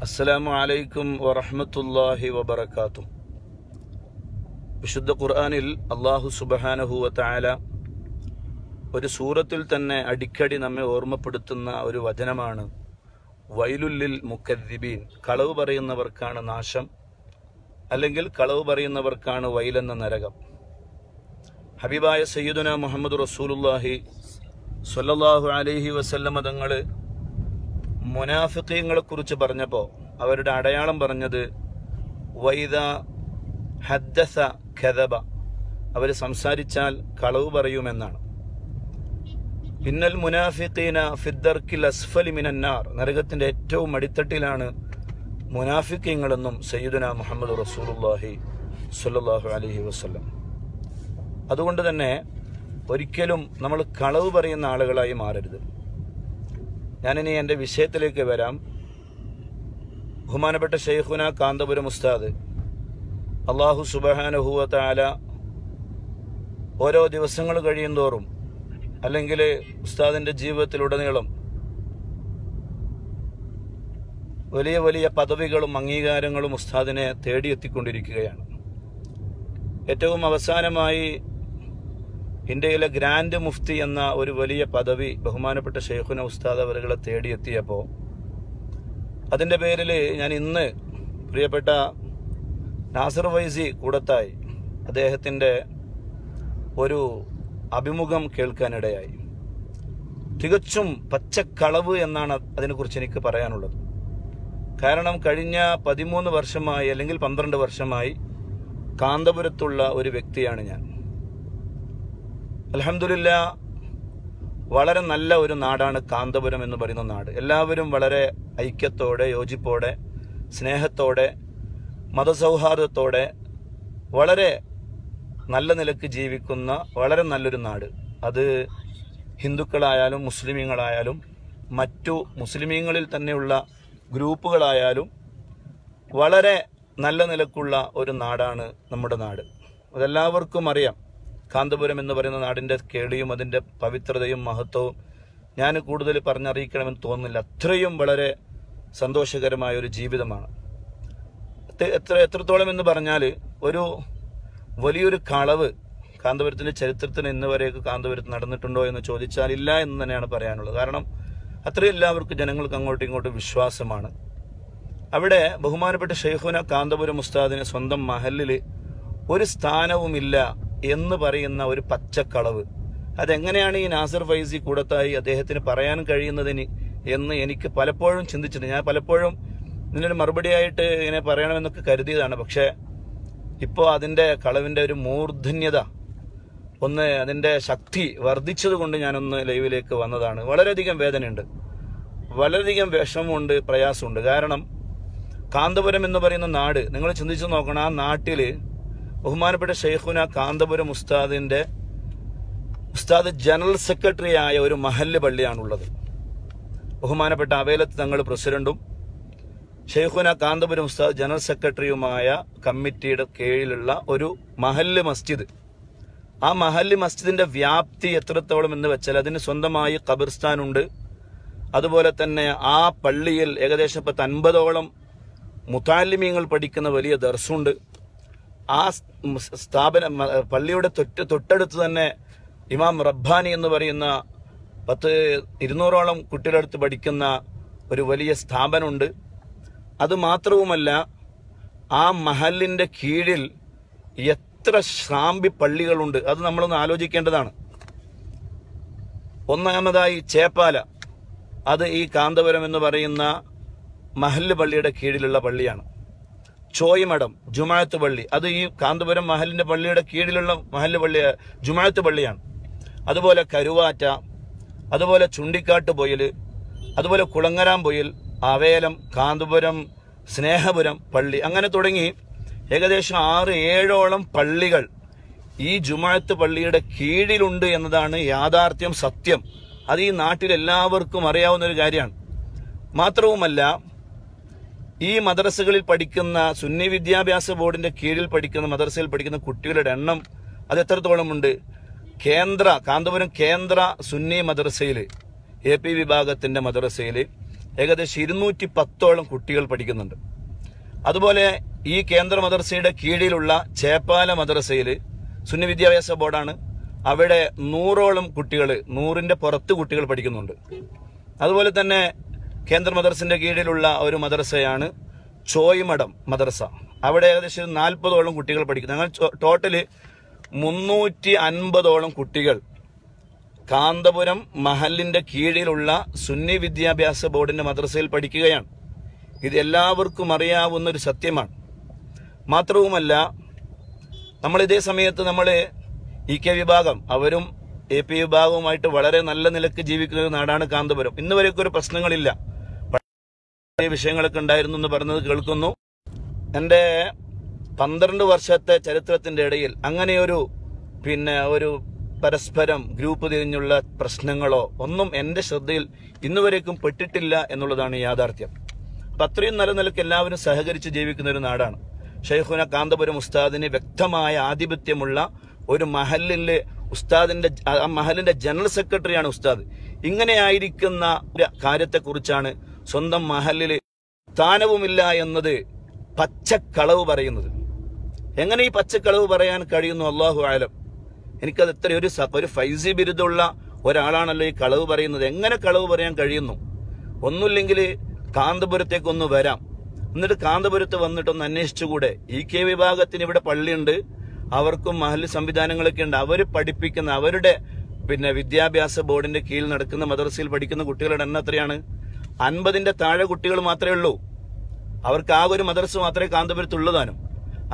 അസ്സലാമു അലൈക്കും വറഹ്മത്തുള്ളാഹി വബറകാതുഹു. വിശുദ്ധ ഖുർആനിൽ അല്ലാഹു സുബ്ഹാനഹു വ തആല ഒരു സൂറത്തിൽ തന്നെ അടിക്കടി നമ്മെ ഓർമ്മപ്പെടുത്തുന്ന ഒരു വചനമാണ് വൈലുൽ ലിൽ മുക്കദ്ദിബീൻ. കളവ് പറയുന്നവർക്കാണ് നാശം, അല്ലെങ്കിൽ കളവ് പറയുന്നവർക്കാണ് വൈലെന്ന നരകം. ഹബീബായ സയ്യിദുനാ മുഹമ്മദ് റസൂലുള്ളാഹി സ്വല്ലല്ലാഹു അലൈഹി വസല്ലമ തങ്ങൾ മുനാഫിഖീങ്ങളെ കുറിച്ച് പറഞ്ഞപ്പോൾ അവരുടെ അടയാളം പറഞ്ഞത് വൈദാ ഹദ്ദസ കദബ, അവർ സംസാരിച്ചാൽ കളവ് പറയുമെന്നാണ്. ഇന്നൽ മുനാഫിഖീന ഫിദ്ദർക്കിൽ അസ്ഫലി മിനന്നാർ, നരകത്തിന്റെ ഏറ്റവും അടിത്തട്ടിലാണ് മുനാഫിഖീങ്ങളെന്നും സയ്യിദുനാ മുഹമ്മദ് റസൂലുള്ളാഹി സ്വല്ലല്ലാഹു അലൈഹി വസല്ലം. അതുകൊണ്ട് തന്നെ ഒരിക്കലും നമ്മൾ കളവ് പറയുന്ന ആളുകളായി മാറരുത്. ഞാനിനി എൻ്റെ വിഷയത്തിലേക്ക് വരാം. ബഹുമാനപ്പെട്ട ശൈഖുന കാന്തപുരം ഉസ്താദ് അല്ലാഹു സുബ്ഹാനഹു വ തആല ഓരോ ദിവസങ്ങൾ കഴിയും തോറും, അല്ലെങ്കിൽ ഉസ്താദിൻ്റെ ജീവിതത്തിലുടനീളം വലിയ വലിയ പദവികളും അംഗീകാരങ്ങളും ഉസ്താദിനെ തേടിയെത്തിക്കൊണ്ടിരിക്കുകയാണ്. ഏറ്റവും അവസാനമായി ഇന്ത്യയിലെ ഗ്രാൻഡ് മുഫ്തി എന്ന ഒരു വലിയ പദവി ബഹുമാനപ്പെട്ട ശൈഖുന ഉസ്താദ് അവരുകളെ തേടിയെത്തിയപ്പോൾ അതിൻ്റെ പേരിൽ ഞാൻ ഇന്ന് പ്രിയപ്പെട്ട നാസിർ ഫൈസി കൂടത്തായി അദ്ദേഹത്തിൻ്റെ ഒരു അഭിമുഖം കേൾക്കാനിടയായി. തികച്ചും പച്ചക്കളവ് എന്നാണ് അതിനെക്കുറിച്ച് എനിക്ക് പറയാനുള്ളത്. കാരണം കഴിഞ്ഞ 13 വർഷമായി അല്ലെങ്കിൽ 12 വർഷമായി കാന്തപുരത്തുള്ള ഒരു വ്യക്തിയാണ് ഞാൻ. അൽഹംദുലില്ലാഹ്, വളരെ നല്ല ഒരു നാടാണ് കാന്തപുരം എന്ന് പറയുന്ന നാട്. എല്ലാവരും വളരെ ഐക്യത്തോടെ, യോജിപ്പോടെ, സ്നേഹത്തോടെ, മതസൗഹാർദ്ദത്തോടെ വളരെ നല്ല നിലക്ക് ജീവിക്കുന്ന വളരെ നല്ലൊരു നാട്. അത് ഹിന്ദുക്കളായാലും മുസ്ലിമീങ്ങളായാലും മറ്റു മുസ്ലിമീങ്ങളിൽ തന്നെയുള്ള ഗ്രൂപ്പുകളായാലും വളരെ നല്ല നിലക്കുള്ള ഒരു നാടാണ് നമ്മുടെ നാട്. അതെല്ലാവർക്കും അറിയാം. കാന്തപുരം എന്ന് പറയുന്ന നാടിൻ്റെ കേളിയും അതിൻ്റെ പവിത്രതയും മഹത്വവും ഞാൻ കൂടുതൽ പറഞ്ഞറിയിക്കണമെന്ന് തോന്നുന്നില്ല. അത്രയും വളരെ സന്തോഷകരമായ ഒരു ജീവിതമാണ്. എത്രത്തോളം എന്ന് പറഞ്ഞാൽ ഒരു വലിയൊരു കളവ് കാന്തപുരത്തിൻ്റെ ചരിത്രത്തിന് ഇന്ന് വരെയൊക്കെ കാന്തപുരത്ത് നടന്നിട്ടുണ്ടോ എന്ന് ചോദിച്ചാൽ ഇല്ല എന്ന് തന്നെയാണ് പറയാനുള്ളത്. കാരണം അത്രയും എല്ലാവർക്കും ജനങ്ങൾക്ക് അങ്ങോട്ടും ഇങ്ങോട്ടും വിശ്വാസമാണ്. അവിടെ ബഹുമാനപ്പെട്ട ശൈഖുന കാന്തപുരം ഉസ്താദിന് സ്വന്തം മഹലിൽ ഒരു സ്ഥാനവുമില്ല എന്ന് പറയുന്ന ഒരു പച്ചക്കളവ്, അതെങ്ങനെയാണ് ഈ നാസിർ ഫൈസി കൂടത്തായി അദ്ദേഹത്തിന് പറയാൻ കഴിയുന്നതിന് എന്ന് എനിക്ക് പലപ്പോഴും ചിന്തിച്ചിട്ടുണ്ട്. ഞാൻ പലപ്പോഴും ഇതിനൊരു മറുപടിയായിട്ട് ഇങ്ങനെ പറയണമെന്നൊക്കെ കരുതിയതാണ്. പക്ഷേ ഇപ്പോൾ അതിൻ്റെ കളവിൻ്റെ ഒരു മൂർധന്യത, അതിൻ്റെ ശക്തി വർദ്ധിച്ചതുകൊണ്ട് ഞാനൊന്ന് ലൈവിലേക്ക് വന്നതാണ്. വളരെയധികം വേദനയുണ്ട്, വളരെയധികം വിഷമമുണ്ട്, പ്രയാസമുണ്ട്. കാരണം കാന്തപുരം എന്ന് പറയുന്ന നാട് നിങ്ങൾ ചിന്തിച്ചു നോക്കണം. ആ നാട്ടിൽ ബഹുമാനപ്പെട്ട ശൈഖുന കാന്തപുരം ഉസ്താദ് ജനറൽ സെക്രട്ടറി ആയ ഒരു മഹല്ല് പള്ളിയാണുള്ളത്. ബഹുമാനപ്പെട്ട അവേലത്ത് തങ്ങൾ പ്രസിഡന്റും ശൈഖുന കാന്തപുരം ഉസ്താദ് ജനറൽ സെക്രട്ടറിയുമായ കമ്മിറ്റിയുടെ കീഴിലുള്ള ഒരു മഹല്ല് മസ്ജിദ്. ആ മഹല്ല് മസ്ജിദിന്റെ വ്യാപ്തി എത്രത്തോളം എന്ന് വെച്ചാൽ അതിന് സ്വന്തമായി ഖബർസ്ഥാനുണ്ട്. അതുപോലെ തന്നെ ആ പള്ളിയിൽ ഏകദേശം 50ഓളം മുതാലിമീങ്ങൾ പഠിക്കുന്ന വലിയ ദർസുണ്ട്. ആ പള്ളിയുടെ തൊട്ടടുത്ത് തന്നെ ഇമാം റബ്ബാനി എന്ന് പറയുന്ന 200ഓളം കുട്ടികളടുത്ത് പഠിക്കുന്ന ഒരു വലിയ സ്ഥാപനമുണ്ട്. അത് മാത്രവുമല്ല, ആ മഹലിന്റെ കീഴിൽ എത്ര ശ്രാമ്പി പള്ളികളുണ്ട് അത് നമ്മളൊന്ന് ആലോചിക്കേണ്ടതാണ്. ഒന്നാമതായി ചേപ്പാല, അത് ഈ കാന്തപുരം എന്ന് പറയുന്ന മഹല്ല് പള്ളിയുടെ കീഴിലുള്ള പള്ളിയാണ്. ചോയ്മഠം ജുമാഅത്ത് പള്ളി, അത് ഈ കാന്തപുരം മഹലിന്റെ പള്ളിയുടെ കീഴിലുള്ള മഹല്ല് പള്ളി ജുമാഅത്ത് പള്ളിയാണ്. അതുപോലെ കരുവാറ്റ, അതുപോലെ ചുണ്ടിക്കാട്ട് പൊയിൽ, അതുപോലെ കുളങ്ങരാം പൊയിൽ, അവേലം, കാന്തപുരം, സ്നേഹപുരം പള്ളി, അങ്ങനെ തുടങ്ങി ഏകദേശം 6-7ഓളം പള്ളികൾ ഈ ജുമാഅത്ത് പള്ളിയുടെ കീഴിലുണ്ട് എന്നതാണ് യാഥാർത്ഥ്യം, സത്യം. അത് ഈ നാട്ടിൽ എല്ലാവർക്കും അറിയാവുന്ന ഒരു കാര്യമാണ്. മാത്രവുമല്ല, ഈ മദ്രസകളിൽ പഠിക്കുന്ന സുന്നി വിദ്യാഭ്യാസ ബോർഡിന്റെ കീഴിൽ പഠിക്കുന്ന മദ്രസയിൽ പഠിക്കുന്ന കുട്ടികളുടെ എണ്ണം അത് എത്രത്തോളം ഉണ്ട്? കാന്തപുരം കേന്ദ്ര സുന്നി മദ്രസയിൽ, AP വിഭാഗത്തിന്റെ മദ്രസയിൽ ഏകദേശം 210ഓളം കുട്ടികൾ പഠിക്കുന്നുണ്ട്. അതുപോലെ ഈ കേന്ദ്ര മദ്രസയുടെ കീഴിലുള്ള ചേപ്പാല മദ്രസയിൽ സുന്നി വിദ്യാഭ്യാസ ബോർഡാണ്. അവിടെ 100ഓളം കുട്ടികൾ, 100ന്റെ പുറത്ത് കുട്ടികൾ പഠിക്കുന്നുണ്ട്. അതുപോലെ തന്നെ കേന്ദ്ര മദ്രസന്റെ കീഴിലുള്ള ഒരു മദ്രസയാണ് ചോയ്മഠം മദ്രസ. അവിടെ ഏകദേശം 40ഓളം കുട്ടികൾ പഠിക്കുന്നു. അങ്ങനെ ടോട്ടല് 350ഓളം കുട്ടികൾ കാന്തപുരം മഹലിന്റെ കീഴിലുള്ള സുന്നി വിദ്യാഭ്യാസ ബോർഡിന്റെ മദ്രസയിൽ പഠിക്കുകയാണ്. ഇത് എല്ലാവർക്കും അറിയാവുന്ന ഒരു സത്യമാണ്. മാത്രവുമല്ല, നമ്മൾ ഇതേ സമയത്ത് നമ്മൾ EK വിഭാഗം, അവരും AP വിഭാഗവുമായിട്ട് വളരെ നല്ല നിലക്ക് ജീവിക്കുന്ന ഒരു നാടാണ് കാന്തപുരം. ഇന്ന് വരെയൊക്കെ ഒരു പ്രശ്നങ്ങളില്ല. വിഷയങ്ങളൊക്കെ ഉണ്ടായിരുന്നു എന്ന് പറഞ്ഞത് കേൾക്കുന്നു. എൻ്റെ 12 വർഷത്തെ ചരിത്രത്തിന്റെ ഇടയിൽ അങ്ങനെയൊരു ഒരു പരസ്പരം ഗ്രൂപ്പ് തിരിഞ്ഞുള്ള പ്രശ്നങ്ങളോ ഒന്നും എന്റെ ശ്രദ്ധയിൽ ഇന്നുവരേക്കും പെട്ടിട്ടില്ല എന്നുള്ളതാണ് യാഥാർത്ഥ്യം. അപ്പൊ അത്രയും നല്ല നിലക്ക് എല്ലാവരും സഹകരിച്ച് ജീവിക്കുന്ന ഒരു നാടാണ്. ഷെയ്ഖുന കാന്തപുരം ഉസ്താദിന് വ്യക്തമായ ആധിപത്യമുള്ള ഒരു മഹലിലെ മഹലിന്റെ ജനറൽ സെക്രട്ടറിയാണ് ഉസ്താദ്. ഇങ്ങനെ ആയിരിക്കുന്ന കാര്യത്തെക്കുറിച്ചാണ് സ്വന്തം മഹലില് സ്ഥാനവുമില്ല എന്നത് പച്ചക്കളവ് പറയുന്നത്. എങ്ങനെ ഈ പച്ചക്കളവ് പറയാൻ കഴിയുന്നു? അല്ലാഹു ആലം. എനിക്കത് ഒരു ഫൈസി ബിരുദമുള്ള ഒരാളാണല്ലോ ഈ കളവ് പറയുന്നത്. എങ്ങനെ കളവ് പറയാൻ കഴിയുന്നു? ഒന്നുമില്ലെങ്കിൽ കാന്തപുരത്തേക്കൊന്ന് വരാം, എന്നിട്ട് കാന്തപുരത്ത് വന്നിട്ടൊന്ന് അന്വേഷിച്ചുകൂടെ? EK വിഭാഗത്തിന് ഇവിടെ പള്ളിയുണ്ട്, അവർക്കും മഹൽ സംവിധാനങ്ങളൊക്കെ ഉണ്ട്. അവർ പഠിപ്പിക്കുന്ന അവരുടെ വിദ്യാഭ്യാസ ബോർഡിന്റെ കീഴിൽ നടക്കുന്ന മദ്രസയിൽ പഠിക്കുന്ന കുട്ടികളുടെ എണ്ണം എത്രയാണ്? 50ന്റെ താഴെ കുട്ടികൾ മാത്രമേ ഉള്ളൂ. അവർക്ക് ആകെ ഒരു മദ്രസ മാത്രമേ കാന്തപുരത്തുള്ളതാനും.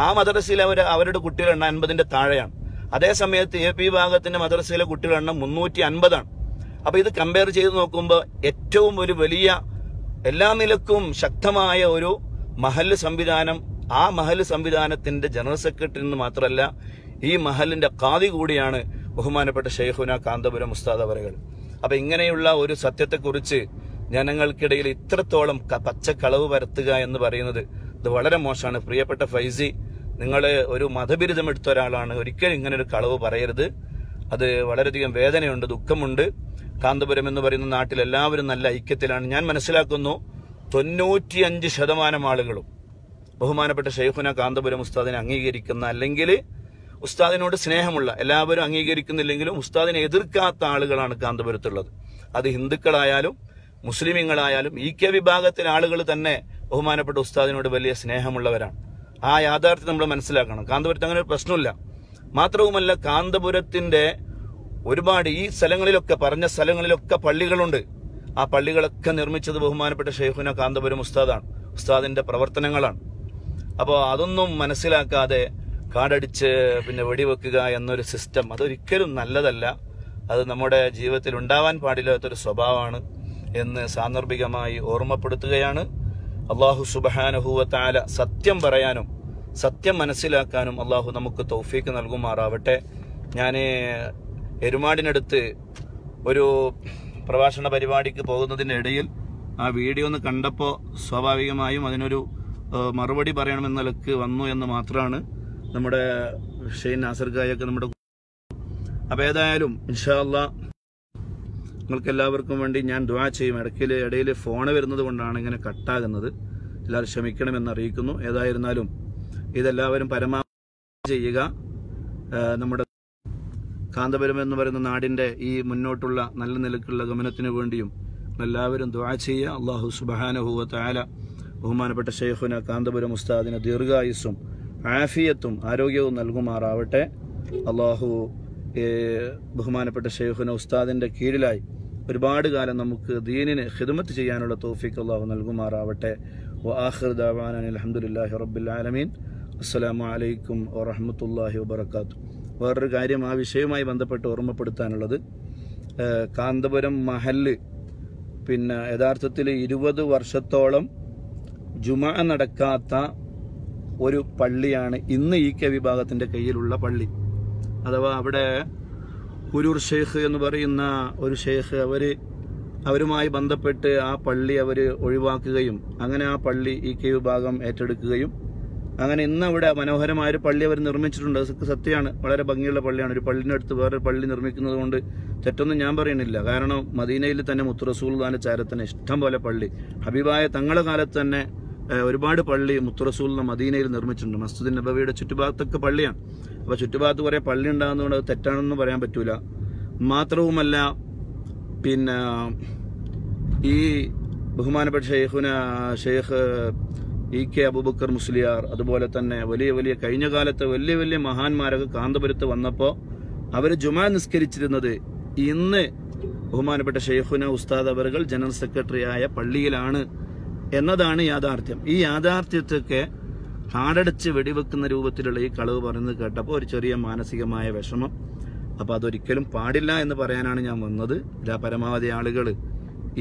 ആ മദ്രസയിൽ അവരുടെ കുട്ടികളുടെ എണ്ണം 50ന്റെ താഴെയാണ്. അതേ സമയത്ത് AP വിഭാഗത്തിന്റെ മദ്രസയിലെ കുട്ടികളുടെ എണ്ണം 350ആണ്. അപ്പൊ ഇത് കമ്പയർ ചെയ്ത് നോക്കുമ്പോൾ ഏറ്റവും ഒരു വലിയ എല്ലാ നിലക്കും ശക്തമായ ഒരു മഹല് സംവിധാനം, ആ മഹല് സംവിധാനത്തിന്റെ ജനറൽ സെക്രട്ടറി എന്ന് മാത്രമല്ല ഈ മഹലിന്റെ ഖാദി കൂടിയാണ് ബഹുമാനപ്പെട്ട ഷെയ്ഖുന കാന്തപുരം ഉസ്താദ് അവറുകൾ. അപ്പൊ ഇങ്ങനെയുള്ള ഒരു സത്യത്തെക്കുറിച്ച് ജനങ്ങൾക്കിടയിൽ ഇത്രത്തോളം പച്ചക്കളവ് പരത്തുക എന്ന് പറയുന്നത് ഇത് വളരെ മോശമാണ്. പ്രിയപ്പെട്ട ഫൈസി, നിങ്ങൾ ഒരു മതബിരുദം എടുത്ത ഒരാളാണ്, ഒരിക്കലും ഇങ്ങനെ ഒരു കളവ് പറയരുത്. അത് വളരെയധികം വേദനയുണ്ട്, ദുഃഖമുണ്ട്. കാന്തപുരം എന്ന് പറയുന്ന നാട്ടിൽ എല്ലാവരും നല്ല ഐക്യത്തിലാണ്. ഞാൻ മനസ്സിലാക്കുന്നു 95% ആളുകളും ബഹുമാനപ്പെട്ട ഷെയ്ഖുന കാന്തപുരം ഉസ്താദിനെ അംഗീകരിക്കുന്ന, അല്ലെങ്കിൽ ഉസ്താദിനോട് സ്നേഹമുള്ള, എല്ലാവരും അംഗീകരിക്കുന്നില്ലെങ്കിലും ഉസ്താദിനെ എതിർക്കാത്ത ആളുകളാണ് കാന്തപുരത്തുള്ളത്. അത് ഹിന്ദുക്കളായാലും മുസ്ലിമീങ്ങളായാലും EK വിഭാഗത്തിലെ ആളുകൾ തന്നെ ബഹുമാനപ്പെട്ട ഉസ്താദിനോട് വലിയ സ്നേഹമുള്ളവരാണ്. ആ യാഥാർത്ഥ്യം നമ്മൾ മനസ്സിലാക്കണം. കാന്തപുരത്ത് അങ്ങനെ ഒരു പ്രശ്നമില്ല. മാത്രവുമല്ല, കാന്തപുരത്തിന്റെ ഒരുപാട് ഈ സ്ഥലങ്ങളിലൊക്കെ പറഞ്ഞ സ്ഥലങ്ങളിലൊക്കെ പള്ളികളുണ്ട്. ആ പള്ളികളൊക്കെ നിർമ്മിച്ചത് ബഹുമാനപ്പെട്ട ഷെയ്ഖുന കാന്തപുരം ഉസ്താദാണ്, ഉസ്താദിന്റെ പ്രവർത്തനങ്ങളാണ്. അപ്പോൾ അതൊന്നും മനസ്സിലാക്കാതെ കാടടിച്ച് വെടിവെക്കുക എന്നൊരു സിസ്റ്റം അതൊരിക്കലും നല്ലതല്ല. അത് നമ്മുടെ ജീവിതത്തിൽ ഉണ്ടാവാൻ പാടില്ലാത്തൊരു സ്വഭാവമാണ് എന്ന് സാന്ദർഭികമായി ഓർമ്മപ്പെടുത്തുകയാണ്. അല്ലാഹു സുബ്ഹാനഹു വ തആല സത്യം പറയാനും സത്യം മനസ്സിലാക്കാനും അല്ലാഹു നമുക്ക് തൗഫീക്ക് നൽകുമാറാവട്ടെ. ഞാൻ എരുമാടിനടുത്ത് ഒരു പ്രഭാഷണ പരിപാടിക്ക് പോകുന്നതിനിടയിൽ ആ വീഡിയോ ഒന്ന് കണ്ടപ്പോൾ സ്വാഭാവികമായും അതിനൊരു മറുപടി പറയണമെന്ന നിലക്ക് വന്നു എന്ന് മാത്രമാണ്. നമ്മുടെ ഷെയ്ൻ നാസർ ഖായൊക്കെ നമ്മുടെ. അപ്പോൾ ഏതായാലും ഇൻഷാ അല്ലാഹ് നിങ്ങൾക്ക് എല്ലാവർക്കും വേണ്ടി ഞാൻ ദുആ ചെയ്യും. ഇടയിൽ ഫോൺ വരുന്നത് കൊണ്ടാണ് ഇങ്ങനെ കട്ടാകുന്നത്. എല്ലാവരും ക്ഷമിക്കണമെന്ന് അറിയിക്കുന്നു. ഏതായിരുന്നാലും ഇതെല്ലാവരും പരമാവധി ചെയ്യുക. നമ്മുടെ കാന്തപുരം എന്ന് പറയുന്ന നാടിന്റെ ഈ മുന്നോട്ടുള്ള നല്ല നിലക്കുള്ള ഗമനത്തിന് വേണ്ടിയും എല്ലാവരും ദുആ ചെയ്യുക. അല്ലാഹു സുബ്ഹാനഹു വ തആല ബഹുമാനപ്പെട്ട ഷെയ്ഖുന കാന്തപുരം ഉസ്താദിന് ദീർഘായുസ്സും ആഫിയത്തും ആരോഗ്യവും നൽകുമാറാവട്ടെ. അല്ലാഹു ബഹുമാനപ്പെട്ട ഷെയ്ഖുന ഉസ്താദിന്റെ കീഴിലായി ഒരുപാട് കാലം നമുക്ക് ദീനിന് ഖിദ്മത്ത് ചെയ്യാനുള്ള തൗഫീഖ് അല്ലാഹു നൽകുമാറാവട്ടെ. വആഖിറു ദഅവാനാ അൽഹംദുലില്ലാഹി റബ്ബിൽ ആലമീൻ. അസ്സലാമു അലൈക്കും വറഹ്മത്തുള്ളാഹി വബറകാതുഹു. വേറൊരു കാര്യം ആ വിഷയവുമായി ബന്ധപ്പെട്ട് ഓർമ്മപ്പെടുത്താനുള്ളത്, കാന്തപുരം മഹല്ല് യഥാർത്ഥത്തിൽ 20 വർഷത്തോളം ജുമാ നടക്കാത്ത ഒരു പള്ളിയാണ് ഇന്ന് EK വിഭാഗത്തിന്റെ കയ്യിലുള്ള പള്ളി. അഥവാ അവിടെ ഹുരൂർ ഷെയ്ഖ് എന്ന് പറയുന്ന ഒരു ഷെയ്ഖ് അവരുമായി ബന്ധപ്പെട്ട് ആ പള്ളി അവർ ഒഴിവാക്കുകയും അങ്ങനെ ആ പള്ളി EK വിഭാഗം ഏറ്റെടുക്കുകയും അങ്ങനെ ഇന്ന് അവിടെ മനോഹരമായ ഒരു പള്ളി അവർ നിർമ്മിച്ചിട്ടുണ്ട്. അത് സത്യമാണ്, വളരെ ഭംഗിയുള്ള പള്ളിയാണ്. ഒരു പള്ളിനടുത്ത് വേറൊരു പള്ളി നിർമ്മിക്കുന്നത് കൊണ്ട് തെറ്റൊന്നും ഞാൻ പറയുന്നില്ല. കാരണം മദീനയിൽ തന്നെ മുത്ത് റസൂലുള്ളാഹിന്റെ ചാരത്തിന് ഇഷ്ടം പോലെ പള്ളി, ഹബീബായ തങ്ങളുടെ കാലത്ത് തന്നെ ഒരുപാട് പള്ളി മുത്ത് റസൂലുള്ളാഹി മദീനയിൽ നിർമ്മിച്ചിട്ടുണ്ട്. മസ്ജിദ് നബവിയുടെ ചുറ്റുഭാഗത്തൊക്കെ പള്ളിയാണ്. അപ്പോൾ ചുറ്റുഭാഗത്ത് കുറേ പള്ളി ഉണ്ടാകുന്നതുകൊണ്ട് അത് തെറ്റാണെന്ന് പറയാൻ പറ്റൂല. മാത്രവുമല്ല, പിന്നെ ഈ ബഹുമാനപ്പെട്ട ഷെയ്ഖ് EK അബൂബക്കർ മുസ്ലിയാർ, അതുപോലെ തന്നെ വലിയ കഴിഞ്ഞ കാലത്ത് വലിയ മഹാന്മാരൊക്കെ കാന്തപുരത്ത് വന്നപ്പോൾ അവർ ജുമാ നിസ്കരിച്ചിരുന്നത് ഇന്ന് ബഹുമാനപ്പെട്ട ഷെയ്ഖുന ഉസ്താദ് അവറുകൾ ജനറൽ സെക്രട്ടറി ആയ പള്ളിയിലാണ് എന്നതാണ് യാഥാർത്ഥ്യം. ഈ യാഥാർത്ഥ്യത്തൊക്കെ കാടടച്ച് വെടിവെക്കുന്ന രൂപത്തിലുള്ള ഈ കളവ് പറയുന്നത് കേട്ടപ്പോൾ ഒരു ചെറിയ മാനസികമായ വിഷമം. അപ്പോൾ അതൊരിക്കലും പാടില്ല എന്ന് പറയാനാണ് ഞാൻ വന്നത്. പരമാവധി ആളുകൾ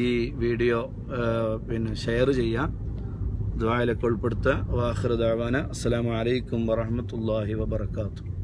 ഈ വീഡിയോ ഷെയർ ചെയ്യാം, ദുആയിലൊക്കെ ഉൾപ്പെടുത്തുക. വാഖിറു ദഅവാന അസ്സലാമു അലൈക്കും വറഹ്മത്തുള്ളാഹി വബറകാതുഹു.